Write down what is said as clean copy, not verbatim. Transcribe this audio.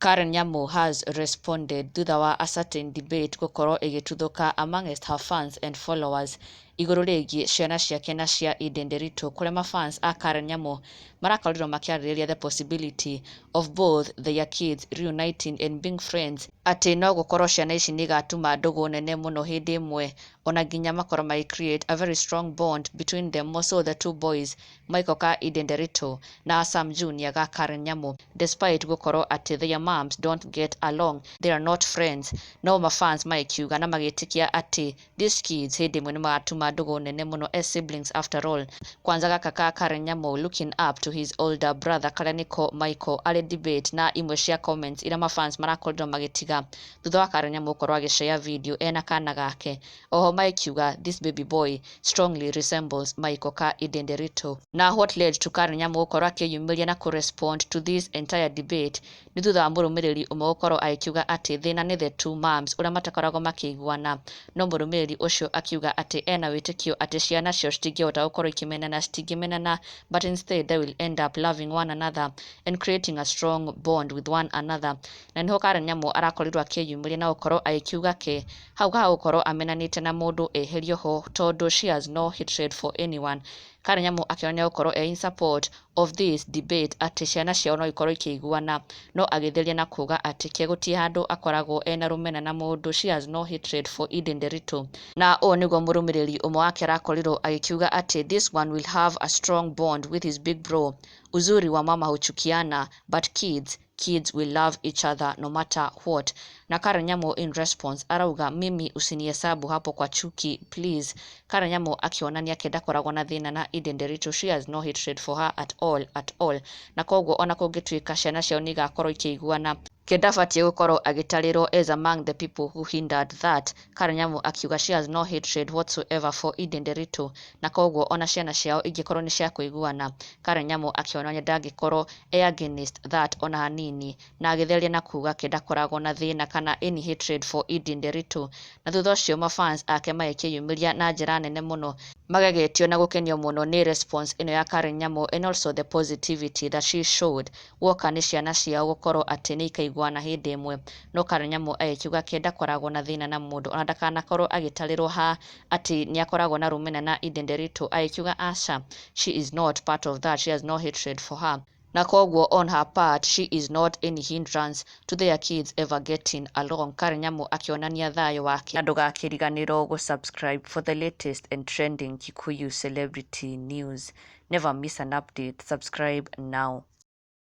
Karen Nyamu has responded thutha wa a certain debate gukorwo igituthũka amongst her fans and followers iguru rigiĩ ciana ciake na cia Edday kuria mafans a Karen Nyamu marakorirwo makiarĩrĩria the possibility of both their kids reuniting and being friends, atĩ no gũkorwo ciana ici nĩ igatuma ndũgũ nene mũno hĩndĩ ĩmwe ona nginya makorwo magi create a very strong bond between them, more so the two boys Michael ka Edday na Sam Junior ga Karen Nyamu, despite gukorwo atĩ their moms don't get along, they are not friends. No mafans maikiuga na magĩtĩkia atĩ these kids hĩndĩ ĩmwe nĩ magatuma ndũgũ nene mũno as siblings after all. Kwanza gaka ka Karen Nyamu looking up to his older brother karia niko Michael arĩ debate na imwe cia comments iria mafans marakorirwo magĩtiga thutha wa Karen Nyamu gũkorwo agĩshare video ena kana gake. Oho maikiuga this baby boy strongly resembles Michael ka Edday. Na what led to Karen Nyamu gũkorwo akĩyumĩria na respond to this entire debate nĩ thutha wa mũrũmĩrĩri ũmwe gũkorwo agĩkiuga atĩ thĩna nĩ the two moms ũrĩa matakoragwo makĩiguana, no mũrũmĩrĩri ũcio akiuga atĩ ena wĩtĩkio atĩ ciana cio citingĩhota gũkorwo citingĩmenana, but instead they will end up loving one another and creating a strong bond with one another. Na niho Karen Nyamu arakorirwo akĩyumĩria na gũkorwo agĩkiuga ke hau ha gũkorwo amenanĩte na mũndũ eherio ho tondũ she has no hatred for anyone. Karen Nyamu akĩonania gũkorwo in support of this debate atĩ ciana ciao no ikorwo ikĩiguana, no agĩtheria na kuga atĩ ke gũtirĩ handũ akoragwo ena rũmena na mũndũ, she has no hatred for Edday. Na ũũ nĩguo mũrũmĩrĩri ũmwe wake arakorirwo agĩkiuga atĩ this one will have a strong bond with his big bro, uzuri wa mama huchukiana but kids will love each other no matter what. Na Karen Nyamu in response arauga mimi usinihesabu hapo kwa chuki please. Karen Nyamu akionania kenda koragwo na thĩna na Edday, she has no hatred for her at all. Na koguo ona kũngĩtuĩka ciana ciao nĩ igakorwo ikĩiguana Kedabatie gũkorwo agĩtarĩrwo as among the people who hindered that. Karen Nyamu akiuga she has no hatred whatsoever for Edday, na koguo ona ciana ciao ingĩkorwo nĩ cia kũiguana, Karen Nyamu akionania ndangĩkorwo against that ona hanini, na agĩtheria na kuga kendakoragwo na thĩna kana any hatred for Edday. Na thutha ũcio mafans ake magĩkĩyumĩria na njĩra nene mũno, magagetio na gũkenio mũno nĩ response ĩno ya Karen Nyamu and also the positivity that she showed woka nĩ ciana ciao gũkorwo atĩ nĩ ikaiguana hĩndĩ ĩmwe. No Karen Nyamu agĩkiuga kendakoragwo na thĩna na mũndũ ona ndakanakorwo agĩtarĩrwo ha atĩ nĩ akoragwo na rũmena na Edday, agĩkiuga aca she is not part of that, she has no hatred for her. Na koguo on her part she is not any hindrance to their kids ever getting along. Karen Nyamu akionania thayo wake na ndũgakĩriganĩrwo gũsubscribe for the latest and trending Kikuyu celebrity news. Never miss an update. Subscribe now.